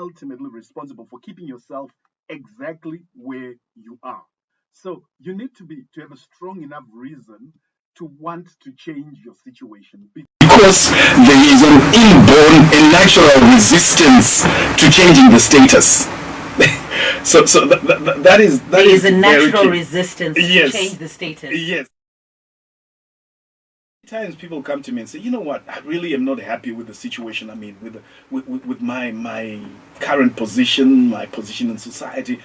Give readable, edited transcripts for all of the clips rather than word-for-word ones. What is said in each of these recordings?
ultimately responsible for keeping yourself exactly where you are. So you need to have a strong enough reason to want to change your situation. Because there is an inborn and natural resistance to changing the status. That is a very natural key. resistance Yes. to change the status. Yes. Times people come to me and say, you know what, I really am not happy with the situation I'm in, with my current position, my position in society.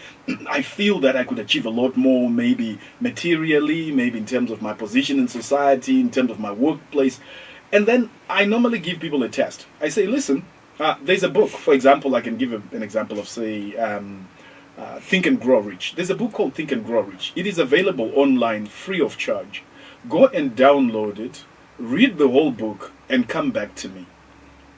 I feel that I could achieve a lot more, maybe materially, maybe in terms of my position in society, in terms of my workplace. And then I normally give people a test. I say, listen, there's a book, for example, I can give an example of, say, Think and Grow Rich. There's a book called Think and Grow Rich. It is available online free of charge. Go and download it, read the whole book, and come back to me.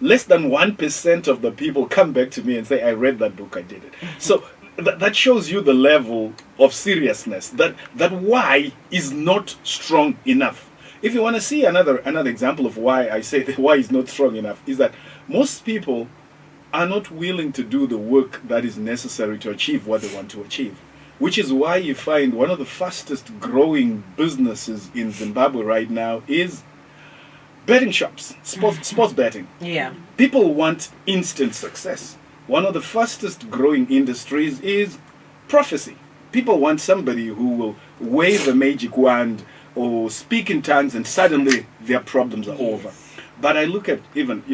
Less than 1% of the people come back to me and say, I read that book, I did it. So that shows you the level of seriousness, that why is not strong enough. If you want to see another example of why I say that why is not strong enough, is that most people are not willing to do the work that is necessary to achieve what they want to achieve. Which is why you find one of the fastest growing businesses in Zimbabwe right now is betting shops, sports betting. Yeah. People want instant success. One of the fastest growing industries is prophecy. People want somebody who will wave a magic wand or speak in tongues and suddenly their problems are over. But you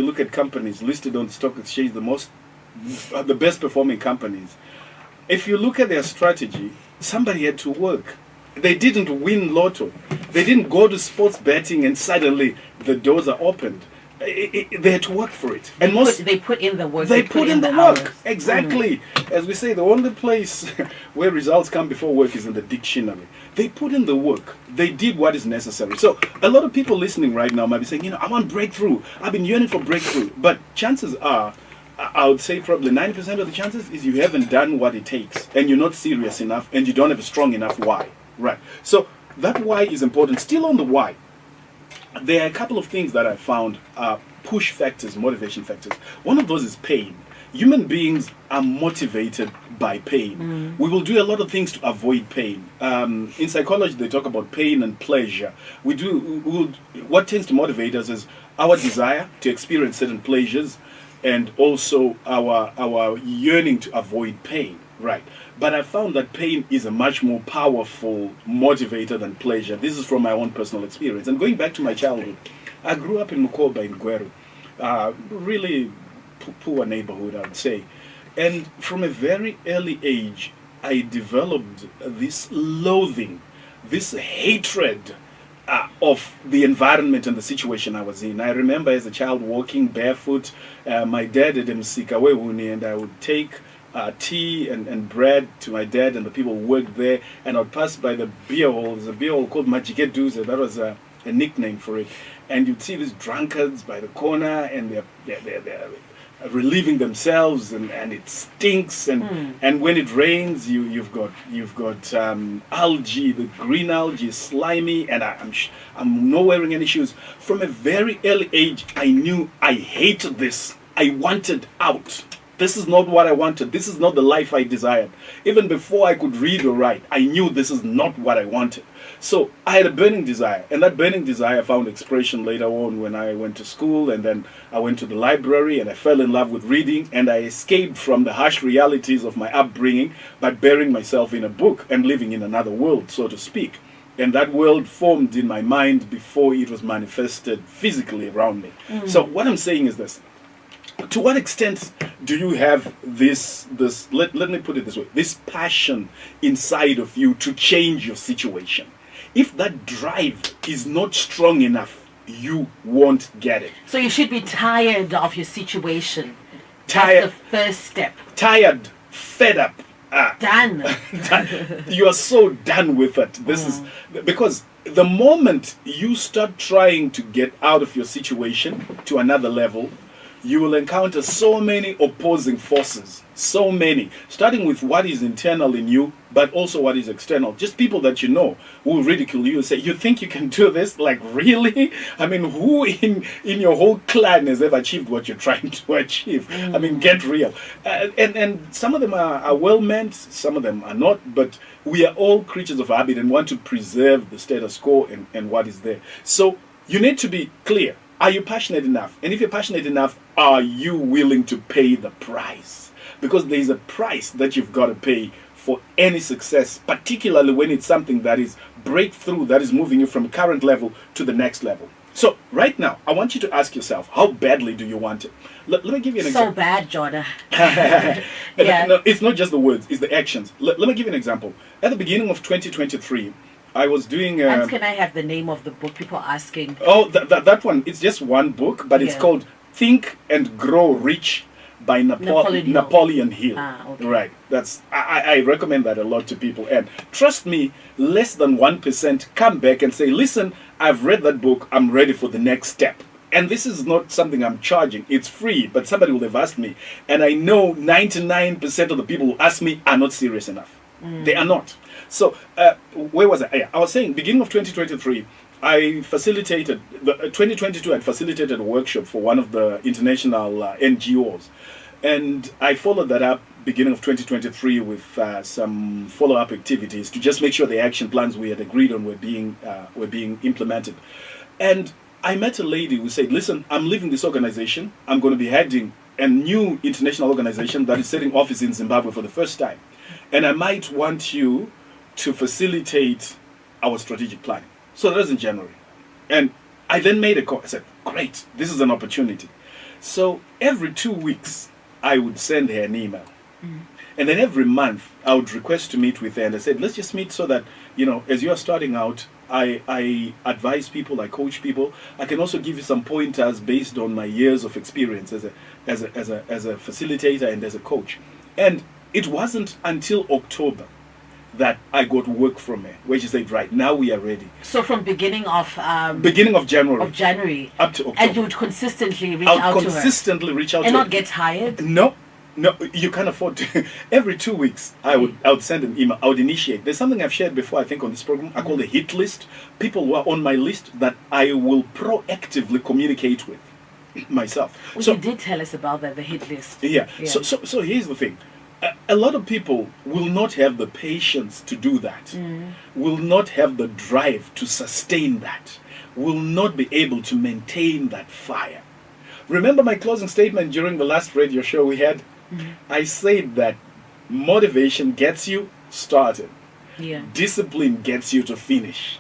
look at companies listed on the stock exchange, the best performing companies. If you look at their strategy, somebody had to work. They didn't win lotto. They didn't go to sports betting and suddenly the doors are opened. They had to work for it. And they put in the work. They put in the work. hours. Exactly. As we say, the only place where results come before work is in the dictionary. They put in the work. They did what is necessary. So a lot of people listening right now might be saying, I want breakthrough. I've been yearning for breakthrough. But chances are, I would say probably 90% of the chances is you haven't done what it takes and you're not serious enough and you don't have a strong enough why. Right. So that why is important. Still on the why, there are a couple of things that I found are push factors, motivation factors. One of those is pain. Human beings are motivated by pain. We will do a lot of things to avoid pain. In psychology, they talk about pain and pleasure. What tends to motivate us is our desire to experience certain pleasures and also our yearning to avoid pain. Right. But I found that pain is a much more powerful motivator than pleasure. This is from my own personal experience. And going back to my childhood, I grew up in Mukoba in Gweru. Really poor neighborhood, I would say. And from a very early age, I developed this loathing, this hatred of the environment and the situation I was in. I remember as a child walking barefoot. My dad had Msikawehuni, and I would take tea and bread to my dad and the people who worked there, and I'd pass by the beer hall. There's a beer hall called Majikeduze. That was a nickname for it. And you'd see these drunkards by the corner, and they're relieving themselves, and it stinks. And when it rains, you've got algae. The green algae is slimy, and I'm not wearing any shoes. From a very early age, I knew I hated this. I wanted out. This is not what I wanted. This is not the life I desired. Even before I could read or write, I knew this is not what I wanted. So I had a burning desire, and that burning desire found expression later on when I went to school, and then I went to the library, and I fell in love with reading, and I escaped from the harsh realities of my upbringing by burying myself in a book and living in another world, so to speak. And that world formed in my mind before it was manifested physically around me. So what I'm saying is this. To what extent do you have this let me put it this way, this passion inside of you to change your situation? If that drive is not strong enough, you won't get it. So you should be tired of your situation. Tired. That's the first step. Tired, fed up. Done. You are so done with it. This is because the moment you start trying to get out of your situation to another level, you will encounter so many opposing forces. So many. Starting with what is internal in you, but also what is external. Just people that you know who will ridicule you and say, you think you can do this? Like, really? I mean, who in your whole clan has ever achieved what you're trying to achieve? I mean, get real. And some of them are well meant, some of them are not, but we are all creatures of habit and want to preserve the status quo and what is there. So you need to be clear. Are you passionate enough? And if you're passionate enough, are you willing to pay the price? Because there is a price that you've got to pay for any success, particularly when it's something that is breakthrough, that is moving you from current level to the next level. So right now, I want you to ask yourself, how badly do you want it? Let me give you an example. So bad, Jonah. Yeah. No, it's not just the words, it's the actions. Let me give you an example. At the beginning of 2023, I was doing... And can I have the name of the book? People asking. Oh, that one. It's just one book, but it's called Think and Grow Rich by Napoleon Hill. Ah, okay. Right. That's I recommend that a lot to people. And trust me, less than 1% come back and say, listen, I've read that book. I'm ready for the next step. And this is not something I'm charging. It's free, but somebody will have asked me. And I know 99% of the people who ask me are not serious enough. They are not. So, where was I? Yeah, I was saying, beginning of 2023, I facilitated, 2022, I facilitated a workshop for one of the international NGOs. And I followed that up beginning of 2023 with some follow-up activities to just make sure the action plans we had agreed on were being implemented. And I met a lady who said, listen, I'm leaving this organization. I'm going to be heading a new international organization that is setting office in Zimbabwe for the first time. And I might want you to facilitate our strategic planning. So that was in January. And I then made a call. I said, great, this is an opportunity. So every 2 weeks, I would send her an email. And then every month, I would request to meet with her. And I said, let's just meet so that, you know, as you are starting out, I advise people, I coach people. I can also give you some pointers based on my years of experience as a facilitator and as a coach. And it wasn't until October that I got work from her, where she said, right, now we are ready. So from beginning of January up to October. And you would consistently reach out to her. I would consistently reach out to her. And not get tired? No, you can't afford to. Every 2 weeks, I would send an email. I would initiate. There's something I've shared before, I think, on this program. I call the hit list. People who are on my list that I will proactively communicate with myself. Well, so you did tell us about that, the hit list. Yeah. So here's the thing. A lot of people will not have the patience to do that, will not have the drive to sustain that, will not be able to maintain that fire. Remember my closing statement during the last radio show we had? I said that motivation gets you started. Discipline gets you to finish.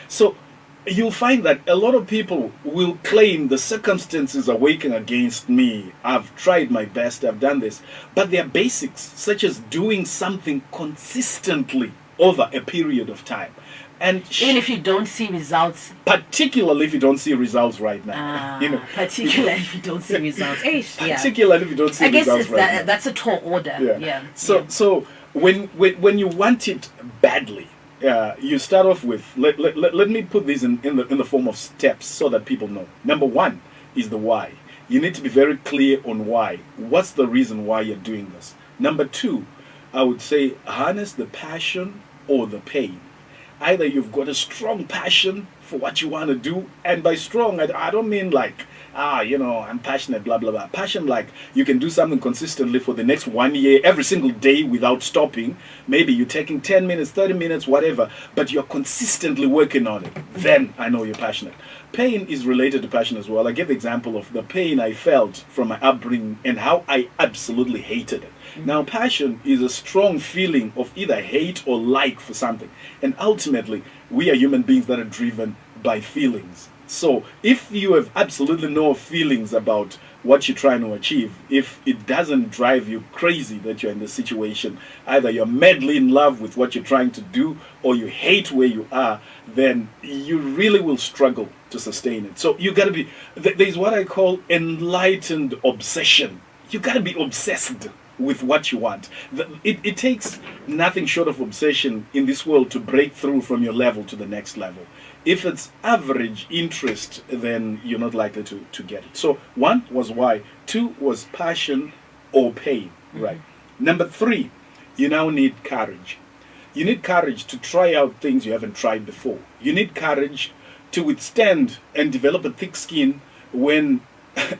So you'll find that a lot of people will claim the circumstances are working against me. I've tried my best, I've done this. But there are basics, such as doing something consistently over a period of time. And even if you don't see results. Particularly if you don't see results right now. Particularly if you don't see results. Particularly if you don't see results right now. That's a tall order. So when you want it badly, you start off with, let me put this in the form of steps so that people know. Number one is the why. You need to be very clear on why. What's the reason why you're doing this? Number two, I would say harness the passion or the pain. Either you've got a strong passion for what you want to do, and by strong, I don't mean like, I'm passionate, blah, blah, blah. Passion like you can do something consistently for the next 1 year, every single day without stopping. Maybe you're taking 10 minutes, 30 minutes, whatever, but you're consistently working on it. Then I know you're passionate. Pain is related to passion as well. I give the example of the pain I felt from my upbringing and how I absolutely hated it. Now, passion is a strong feeling of either hate or like for something. And ultimately, we are human beings that are driven by feelings. So if you have absolutely no feelings about what you're trying to achieve, if it doesn't drive you crazy that you're in this situation, either you're madly in love with what you're trying to do or you hate where you are, then you really will struggle to sustain it. So you got to be, there's what I call enlightened obsession. You got to be obsessed with what you want. It takes nothing short of obsession in this world to break through from your level to the next level. If it's average interest, then you're not likely to get it. So 1 was why. 2 was passion or pain, right? Number 3, you now need courage. You need courage to try out things you haven't tried before. You need courage to withstand and develop a thick skin when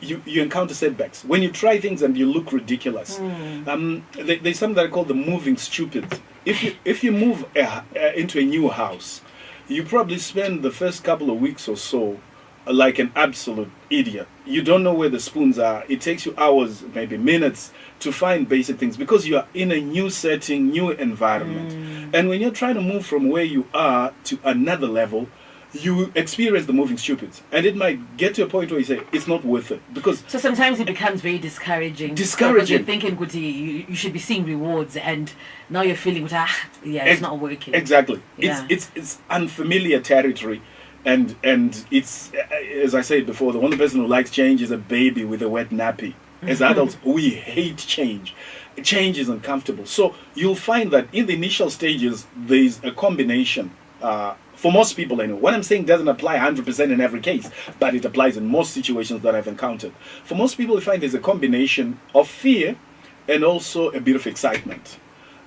you encounter setbacks. When you try things and you look ridiculous. There's something that I call the moving stupid. If you move into a new house, you probably spend the first couple of weeks or so like an absolute idiot. You don't know where the spoons are. It takes you hours, maybe minutes, to find basic things because you are in a new setting, new environment. And when you're trying to move from where you are to another level, you experience the moving stupids. And it might get to a point where you say, it's not worth it. Because so sometimes it becomes very discouraging. Discouraging. Because you're thinking, Kuti, you should be seeing rewards, and now you're feeling, it's not working. Exactly. Yeah. It's unfamiliar territory. And it's, as I said before, the only person who likes change is a baby with a wet nappy. As adults, we hate change. Change is uncomfortable. So you'll find that in the initial stages, there's a combination. For most people, I know. What I'm saying doesn't apply 100% in every case, but it applies in most situations that I've encountered. For most people, you find there's a combination of fear and also a bit of excitement.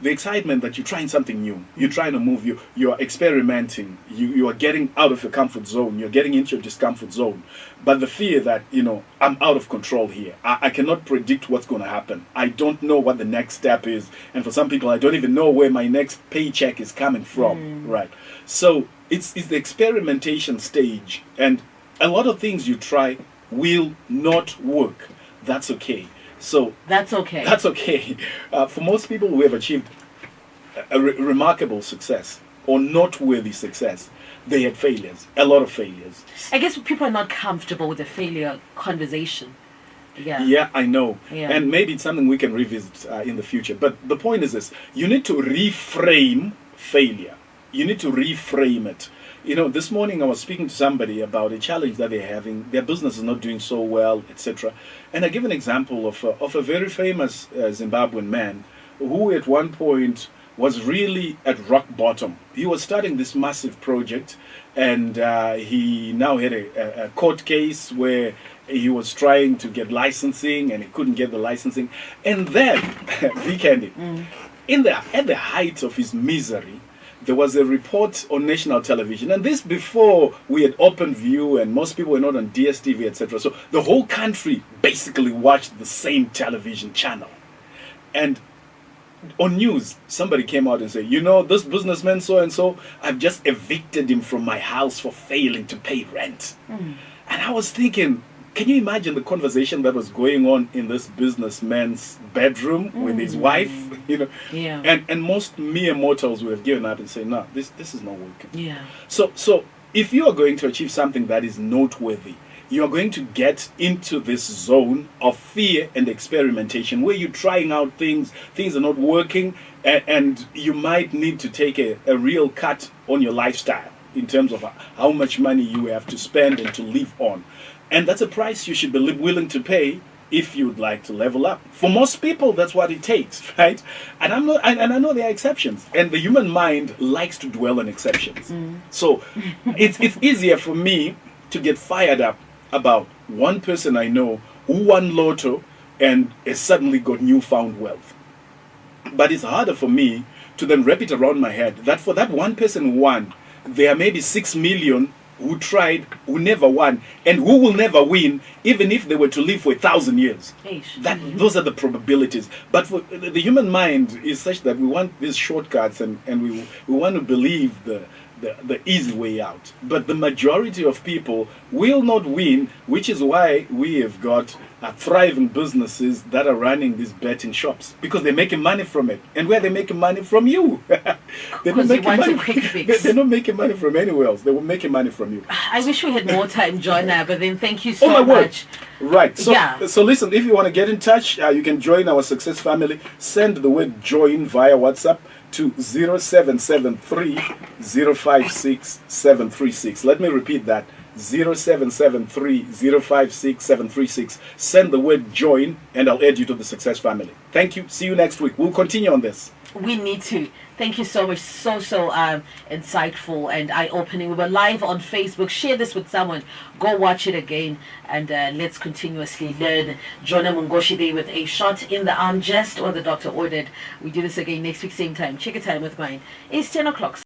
The excitement that you're trying something new, you're trying to move, you're experimenting, you are getting out of your comfort zone, you're getting into your discomfort zone. But the fear that, I'm out of control here. I cannot predict what's going to happen. I don't know what the next step is. And for some people, I don't even know where my next paycheck is coming from. Right. So it's the experimentation stage. And a lot of things you try will not work. That's okay. So that's okay. That's okay. For most people who have achieved a remarkable success or noteworthy success, they had failures, a lot of failures. I guess people are not comfortable with the failure conversation. Yeah, I know. Yeah. And maybe it's something we can revisit in the future. But the point is this: you need to reframe failure. You need to reframe it. This morning I was speaking to somebody about a challenge that they're having. Their business is not doing so well, etc. And I give an example of a very famous Zimbabwean man who at one point was really at rock bottom. He was starting this massive project, and he now had a court case where he was trying to get licensing and he couldn't get the licensing. And then, Vikendi, at the height of his misery, there was a report on national television, and this before we had Open View and most people were not on DSTV, etc. So the whole country basically watched the same television channel. And on news, somebody came out and said, this businessman so-and-so, I've just evicted him from my house for failing to pay rent. And I was thinking, can you imagine the conversation that was going on in this businessman's bedroom with his wife? Yeah. And most mere mortals would have given up and say, no, this is not working. Yeah. So if you are going to achieve something that is noteworthy, you are going to get into this zone of fear and experimentation where you're trying out things are not working, and you might need to take a real cut on your lifestyle in terms of how much money you have to spend and to live on. And that's a price you should be willing to pay if you'd like to level up. For most people, that's what it takes, right? And I know there are exceptions. And the human mind likes to dwell on exceptions. So it's easier for me to get fired up about one person I know who won lotto and has suddenly got newfound wealth. But it's harder for me to then wrap it around my head that for that one person who won, there are maybe 6 million who tried, who never won, and who will never win, even if they were to live for 1,000 years. Those are the probabilities. But for the human mind is such that we want these shortcuts, and we want to believe the easy way out. But the majority of people will not win, which is why we have got thriving businesses that are running these betting shops, because they're making money from it. And where they're making money from you. They're not making money from anywhere else. They were making money from you. I wish we had more time, Jonah, but then thank you so much. Right. So listen, if you want to get in touch, you can join our success family. Send the word join via WhatsApp to 0773 056 736. Let me repeat that. 0773-056-736. Send the word join and I'll add you to the success family. Thank you. See you next week. We'll continue on this. We need to. Thank you so much. So insightful and eye-opening. We were live on Facebook. Share this with someone. Go watch it again and let's continuously learn. Jonah Mungoshi there with a shot in the arm, just what the doctor ordered. We do this again next week, same time. Check a time with mine. It's 10 o'clock.